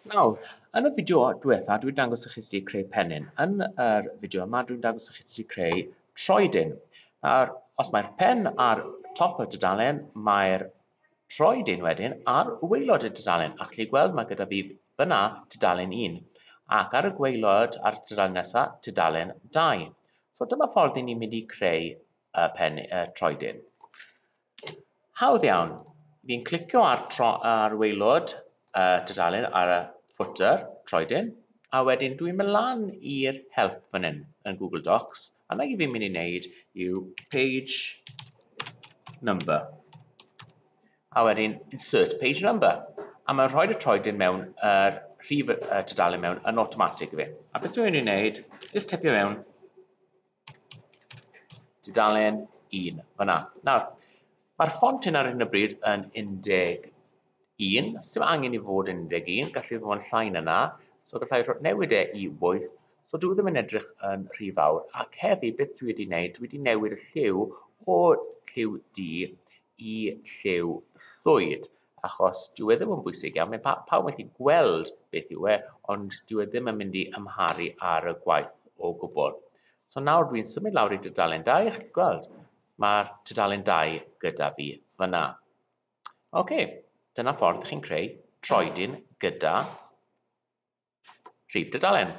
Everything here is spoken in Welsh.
Nawr, yn y fideo diwetha, dwi'n dangos i chi sut i creu pennyn. Yn yr fideo yma, dwi'n dangos i chi sut i creu troedyn. Nawr, os mae'r pen ar top y tudalen, mae'r troedyn wedyn ar waelod y tudalen. A chi'n gweld mae gyda fi fyna tudalen 1. Ac ar y gwaelod a'r tudalen nesaf, tudalen 2. So dyma ffordd i ni'n mynd i creu troedyn. Hawdd iawn. Fi'n clicio ar waelod tudalen ar y footer, troedyn, a wedyn dwi'n mynd lan i'r help fan hyn yn Google Docs, a na i fi'n mynd i wneud yw page number. A wedyn insert page number. A mae'n rhoi y troedyn mewn, rhif tudalen mewn yn automatic fi. A beth dwi'n mynd i wneud, just typio mewn tudalen 1 fyna. Nawr, mae'r ffont hyn ar hyn o bryd yn 11. Os ddim angen i fod yn 11, gallu fod yn llai na na. So gallai newid e i 8. So dwi ddim yn edrych yn rhy fawr. Ac heddi, beth dwi wedi wneud? Dwi wedi newid y lliw o lliw D i lliw llwyd. Achos dwi ddim yn bwysig iawn. Mae pawb yn gallu gweld beth yw e, ond dwi ddim yn mynd i ymharu ar y gwaith o gwbl. So nawr dwi'n symud lawr i tudalen 2. Chi'n gweld? Mae'r tudalen 2 gyda fi fyna. Dyna ffordd chi'n creu troedyn gyda rhif tudalen.